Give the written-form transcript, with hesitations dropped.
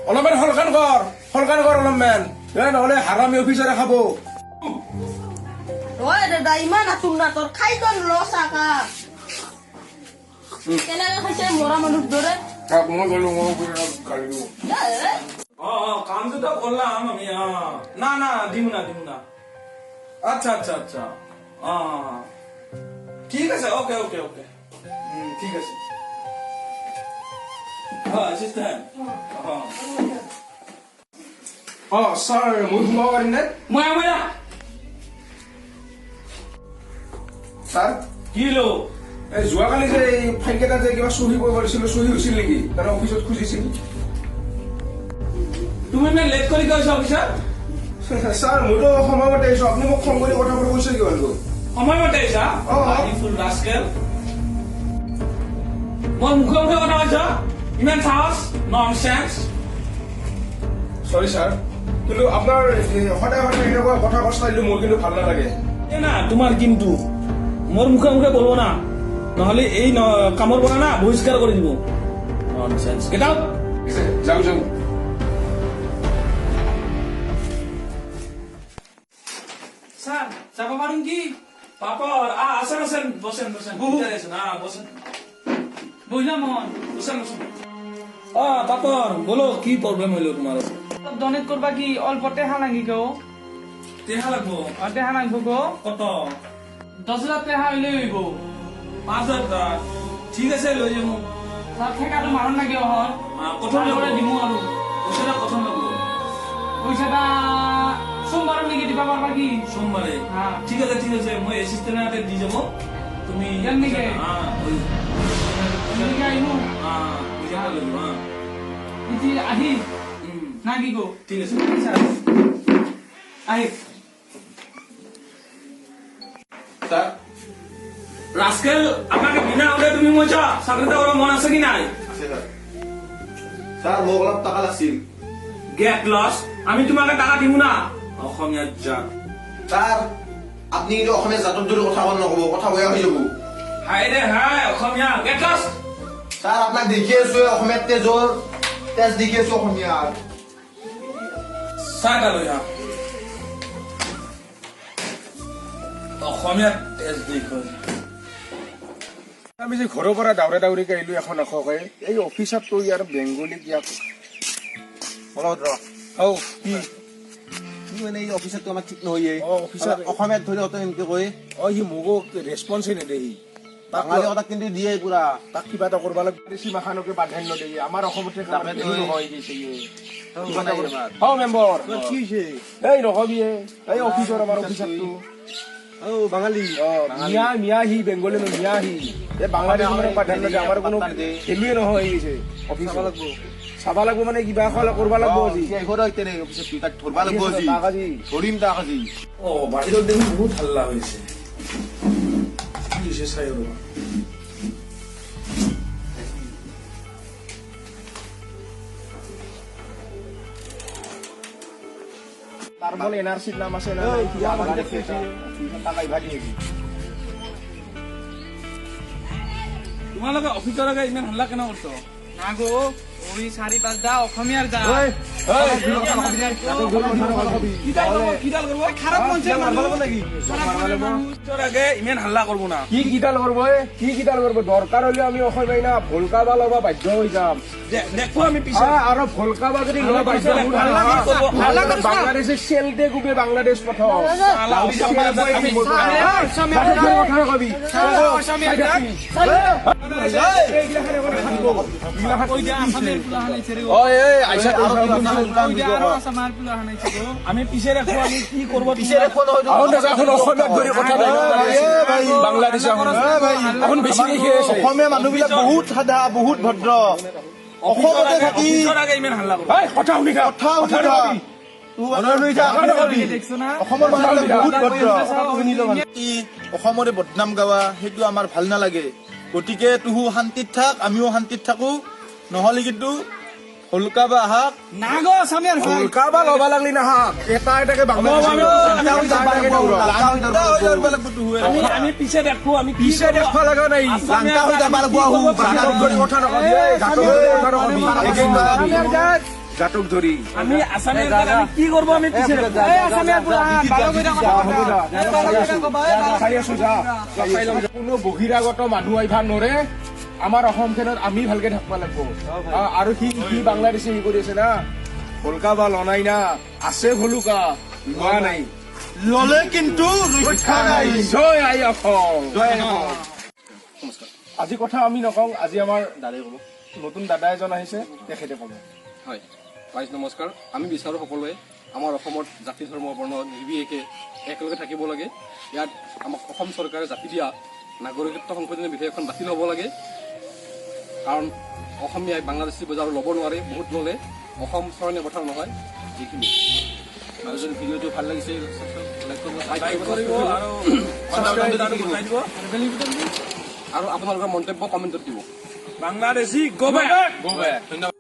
অলপমান সলকান কৰ অলপমান নহলে হাৰামি অফিচাৰে খাব ওই দাদা ইমান আতুর না তোর খাই তোর লস আকা কেনেকে খাইছে মরা মানুষ ধরে মই গলো কামটো তো করলাম আমি না না দিম না আচ্ছা আচ্ছা আচ্ছা ঠিক আছে ওকে ওকে ওকে ঠিক আছে অ্যাসিস্ট্যান্ট স্যার মই সোমাব পাৰিম নে ময়া স্যাৰ কি লো এই যোৱাকালি যে এই ফাইলকেইটা যে কিবা চহী কৰিব দিছিলো চহী হৈছিল নেকি তাৰ অফিচত খুজিছিল তুমি ইমান লেট কৰি গৈছা অফিচত স্যাৰ মইতো সময়মতে আহিছো আপুনি মোক ফোন কৰি কথা পাতিব কৈছে কিমান সময়মতে আহিছা ফুল ৰাস্কেল মই মুখে মুখে কথা কৈছা ইমান সাহস ননসেন্স সৰি স্যাৰ কিন্তু আপনাৰ সদায় এনেকুৱা কথা কষ্টাইলো মোৰ কিন্তু ভাল নালাগে না তোমার কিন্তু মোর মুখে মুখে বলবো না নহলে এই কামর বনা না বহিষ্কার করে দিব ননসেন্স গেট আউট যাও যাও স্যার যাব পারুন কি পাপর আসেন বসেন বসেন বুঝলাম বসেন পাপর বলো কি প্রবলেম হইলো তোমার ডনেট করবা কি অল্প টেহা লাগি গো টেহা লাগবো টেহা লাগবো গো কত 10,000 টেহা হইলে হইব 5,000 ঠিক আছে লৈ যাবো তার ঠেকাটো মারন নাকি হন প্রথম করে দিমু আৰু পয়সাটা প্রথম লাগবো পয়সাটা সোমবার নাকি দিবা পারবা কি সোমবারে হ্যাঁ। ঠিক আছে মই অ্যাসিস্ট্যান্টের হাতে দি যাব তুমি ইয়ার নাকি? ওই এদিকে আইমু পয়সাটা লৈ যাবো ইতি আহি নাকি গো ঠিক আছে আহি স্যার রাস্কেল আপনাকে বিনা হলে তুমি মজা চাকরিটা ওরা মন আছে কি নাই আছে স্যার স্যার মোক অলপ টাকা লাগছিল গেট লস আমি তোমাকে টাকা দিব না অসমীয়াত যা স্যার আপনি কিন্তু অসমীয়া জাতত যদি কথা কল নকব কথা বেয়া হৈ যাব হাই রে হাই অসমীয়া গেট লস স্যার আপোনাক দেখি আছো অসমীয়াত তেজ দেখি আছো অসমীয়াৰ চাহ লৈ আহ অসমীয়াত তেজ দেখ আমি যে ঘৰৰ পৰা দাউৰি আহিলো এখন এশকে এই অফিচত তো ইয়াৰ বেংগলী কিয়া অলপ ৰ কি কি মানে এই অফিচতটো আমাক ঠিক নহয়ে অফিচত অসমীয়াত ধৰি অত এমকে কয় সি মোকো ৰেছপন্সে নেদে সি বাঙালী কথা কিন্তু দিয়ে পুৰা তাক কিবা এটা কৰিব লাগে সীমাখানকে প্ৰাধান্য দিয়ে আমাৰ অসমতে মেম্বৰ কি হৈছে এই নকবি এই অফিচৰ আমাৰ অফিচাৰটো বাঙালী মিয়া সি বেংগলী মিয়া সি এই বাংলাদেশ প্ৰাধান্য দিয়ে আমাৰ কোনো খেলুৱে নহয় গৈছে অফিচ চাব লাগব মানে কিবা কৰিব লাগব তাক ধৰবা লাগব আজি ধৰিম তাক আজি বাহিৰত দেখোন বহুত হাল্লা হৈছে কি হৈছে চাই ৰবা তাৰ বোলে এনআৰচিত নাম আছে না তোমালোকে অফিচৰ আগে ইমান হাল্লা কেনে কৰিছ না গো ওই 4-5টা অসমীয়াৰ যা কিডাল কৰবো খাৰাপ মনছে অফিচৰ আগে ইমান হাল্লা করবো না কি কিডাল করবো দরকার হলে আমি অসমীয়া না ভলকাবা লবা বাধ্য হৈ যাম দেখো আমি পিছত আৰু ভলকাবা যদি লবা বাধ্য বাংলাদেশের সেলতে গুবে বাংলাদেশ প্রথম আমি পিছে রাখো আমি কি করবো পিছে রাখো বাংলাদেশে এখন বেশি অসমীয়া মানুহবিলাক বহুত সাদা বহুত ভদ্ৰ অসমতে থাকি ইমান হাল্লা কৰবো কথা শুনি অসমৰ মানুহবিলাক বহুত ভদ্ৰ অসমৰে বদনাম গাৱা সেইটো আমাৰ ভাল নালাগে গতিকে তুহু শান্তিত থাক আমিও শান্তিত থাকো নহলে কিন্তু হলকাবা হাক না গো অসমীয়ার ভাই ভলকাবা লবা লাগলি না হাক এটা এটাকে আমি পিছে দেখো আমি পিছে দেখবা লাগা নাই লাংকা হৈ যাবা লাগব কথা নকবি জাতক ধৰি আমি আসামের দ্বারা আমি কি করবো আমি পিছে রাখবো। এই আসামের পুরা ভালো করে যা, হ'ব যা। চাই আছো, যা। কোনো বহিৰাগত মানুহ আহিবা নৰে আমাৰ অসমখনত আমি ভালকে থাকিব লাগিব আৰু সি বাংলাদেশে সি কৰি আছে না ভলকা বা লনাই না আছে ভলুকা লোৱা নাই ললে কিন্তু ৰক্ষা নাই। জয় আই অসম আজি কথা আমি নকওঁ আজি আমাৰ দাদাই ক'ব নতুন দাদা এজন আহিছে তেখেতে ক'ব হয় ৰাইজ নমস্কাৰ আমি বিচাৰোঁ সকলোৱে আমাৰ অসমত জাতি ধৰ্ম বৰ্ণ নিৰ্বিশেষে একেলগে থাকিব লাগে ইয়াত আমাক অসম চৰকাৰে জাতি দিয়া নাগৰিকত্ব সংশোধনী বিধেয়কখন বাতিল হ'ব লাগে কাৰণ অসমীয়াই বাংলাদেশী বজাৰ ল'ব নোৱাৰে বহুত ল'লে অসম চৰণীয়া কথা নহয় এইখিনি আৰু যদি ভিডিঅ'টো ভাল লাগিছে লাইক কৰিব আৰু আপোনালোকৰ মন্তব্য কমেণ্টত দিব বাংলাদেশি গো ব্যাক। ধন্যবাদ।